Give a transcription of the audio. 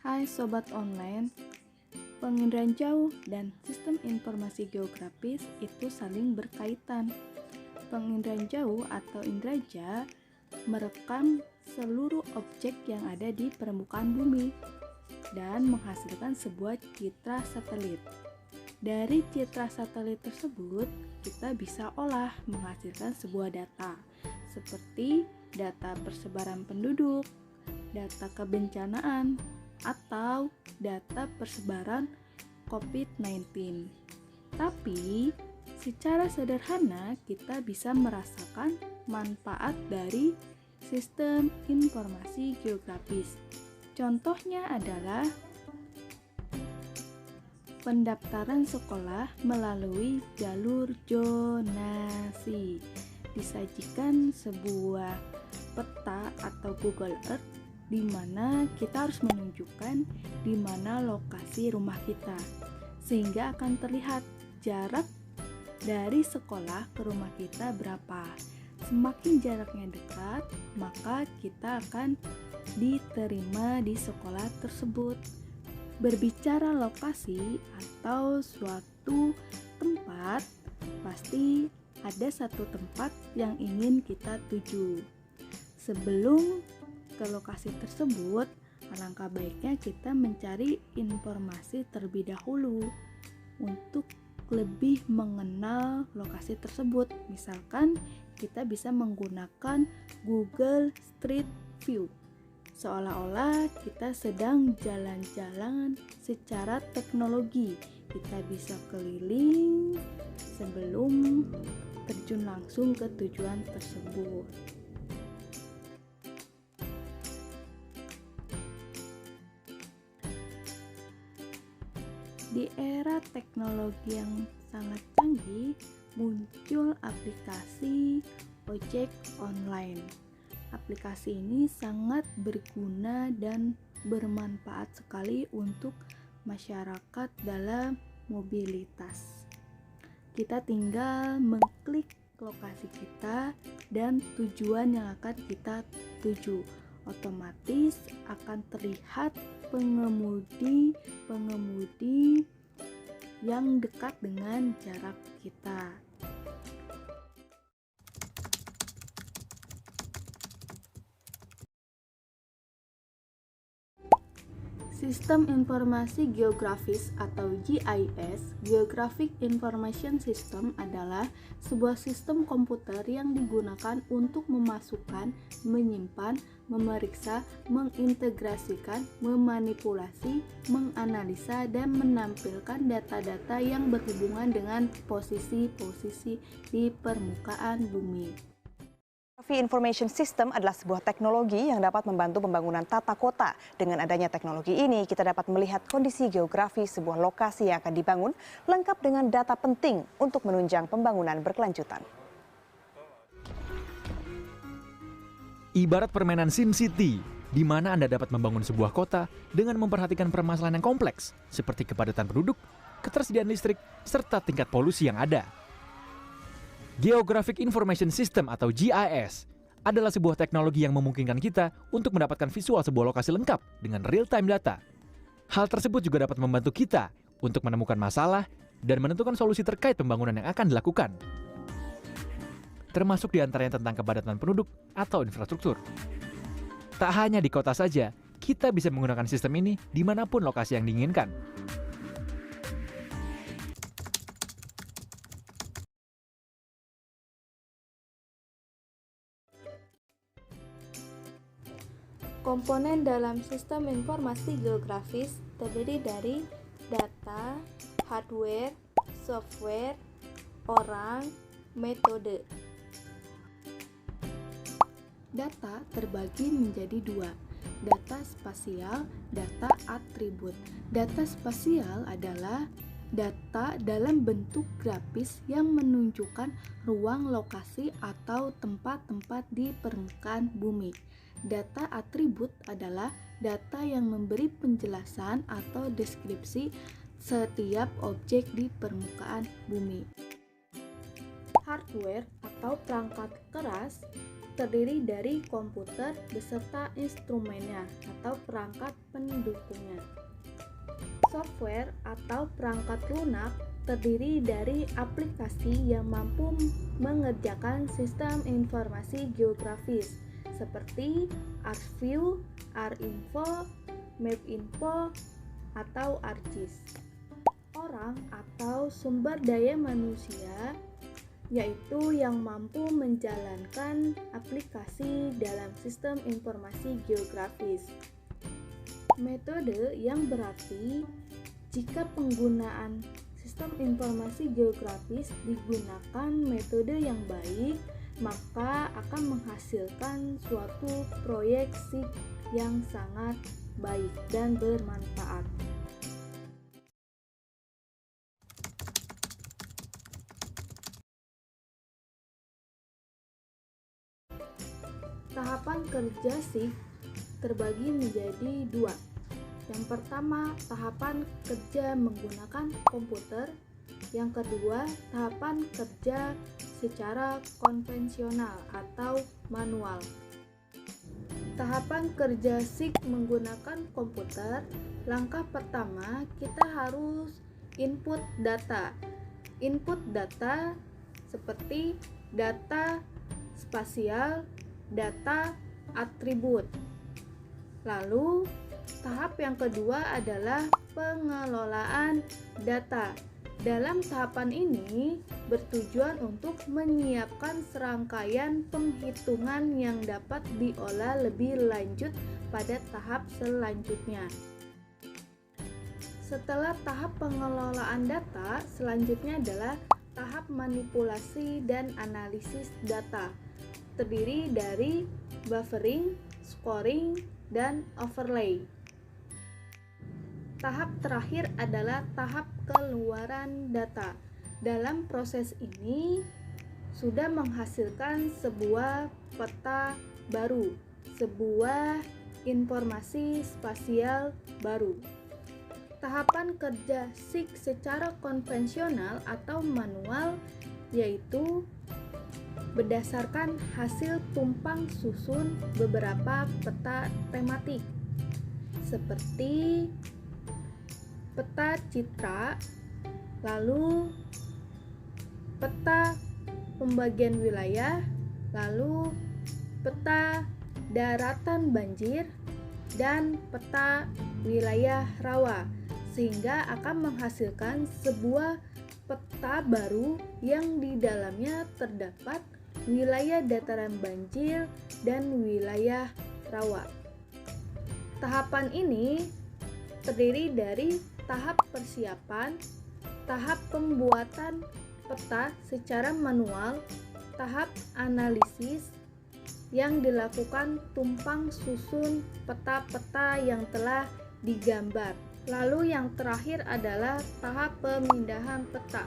Hai Sobat Online, penginderaan jauh dan sistem informasi geografis itu saling berkaitan. Penginderaan jauh atau inderaja merekam seluruh objek yang ada di permukaan bumi dan menghasilkan sebuah citra satelit. Dari citra satelit tersebut, kita bisa olah menghasilkan sebuah data, seperti data persebaran penduduk, data kebencanaan, atau data persebaran COVID-19. Tapi, secara sederhana kita bisa merasakan manfaat dari sistem informasi geografis. Contohnya adalah pendaftaran sekolah melalui jalur zonasi. Disajikan sebuah peta atau Google Earth di mana kita harus menunjukkan di mana lokasi rumah kita, sehingga akan terlihat jarak dari sekolah ke rumah kita berapa. Semakin jaraknya dekat, maka kita akan diterima di sekolah tersebut. Berbicara lokasi atau suatu tempat, pasti ada satu tempat yang ingin kita tuju. Sebelum ke lokasi tersebut, alangkah baiknya kita mencari informasi terlebih dahulu untuk lebih mengenal lokasi tersebut. Misalkan kita bisa menggunakan Google Street View, seolah-olah kita sedang jalan-jalan secara teknologi. Kita bisa keliling sebelum terjun langsung ke tujuan tersebut. Di era teknologi yang sangat canggih, muncul aplikasi ojek online. Aplikasi ini sangat berguna dan bermanfaat sekali untuk masyarakat dalam mobilitas. Kita tinggal mengklik lokasi kita dan tujuan yang akan kita tuju. Otomatis akan terlihat pengemudi yang dekat dengan jarak kita. Sistem Informasi Geografis atau GIS, Geographic Information System, adalah sebuah sistem komputer yang digunakan untuk memasukkan, menyimpan, memeriksa, mengintegrasikan, memanipulasi, menganalisa, dan menampilkan data-data yang berhubungan dengan posisi-posisi di permukaan bumi. Geography Information System adalah sebuah teknologi yang dapat membantu pembangunan tata kota. Dengan adanya teknologi ini, kita dapat melihat kondisi geografi sebuah lokasi yang akan dibangun, lengkap dengan data penting untuk menunjang pembangunan berkelanjutan. Ibarat permainan SimCity, di mana Anda dapat membangun sebuah kota dengan memperhatikan permasalahan yang kompleks, seperti kepadatan penduduk, ketersediaan listrik, serta tingkat polusi yang ada. Geographic Information System atau GIS adalah sebuah teknologi yang memungkinkan kita untuk mendapatkan visual sebuah lokasi lengkap dengan real-time data. Hal tersebut juga dapat membantu kita untuk menemukan masalah dan menentukan solusi terkait pembangunan yang akan dilakukan, termasuk diantaranya tentang kepadatan penduduk atau infrastruktur. Tak hanya di kota saja, kita bisa menggunakan sistem ini dimanapun lokasi yang diinginkan. Komponen dalam sistem informasi geografis terdiri dari data, hardware, software, orang, metode. Data terbagi menjadi dua, data spasial, data atribut. Data spasial adalah data dalam bentuk grafis yang menunjukkan ruang, lokasi, atau tempat-tempat di permukaan bumi. Data atribut adalah data yang memberi penjelasan atau deskripsi setiap objek di permukaan bumi. Hardware atau perangkat keras terdiri dari komputer beserta instrumennya atau perangkat pendukungnya. Software atau perangkat lunak terdiri dari aplikasi yang mampu mengerjakan sistem informasi geografis seperti ArcView, ArcInfo, MapInfo, atau ArcGIS. Orang atau sumber daya manusia yaitu yang mampu menjalankan aplikasi dalam sistem informasi geografis. Metode yang berarti jika penggunaan sistem informasi geografis digunakan metode yang baik, maka akan menghasilkan suatu proyeksi yang sangat baik dan bermanfaat. Tahapan kerja SIG terbagi menjadi dua. Yang pertama, tahapan kerja menggunakan komputer. Yang kedua, tahapan kerja secara konvensional atau manual. Tahapan kerja SIG menggunakan komputer. Langkah pertama, kita harus input data. Input data seperti data spasial, data atribut. Lalu, tahap yang kedua adalah pengelolaan data. Dalam tahapan ini bertujuan untuk menyiapkan serangkaian penghitungan yang dapat diolah lebih lanjut pada tahap selanjutnya. Setelah tahap pengelolaan data, selanjutnya adalah tahap manipulasi dan analisis data. Terdiri dari buffering, scoring, dan overlay. Tahap terakhir adalah tahap keluaran data. Dalam proses ini sudah menghasilkan sebuah peta baru, sebuah informasi spasial baru. Tahapan kerja SIG secara konvensional atau manual yaitu berdasarkan hasil tumpang susun beberapa peta tematik seperti peta citra, lalu peta pembagian wilayah, lalu peta daratan banjir, dan peta wilayah rawa, sehingga akan menghasilkan sebuah peta baru yang di dalamnya terdapat wilayah dataran banjir dan wilayah rawa. Tahapan ini terdiri dari tahap persiapan, tahap pembuatan peta secara manual, tahap analisis yang dilakukan tumpang susun peta-peta yang telah digambar. Lalu yang terakhir adalah tahap pemindahan peta.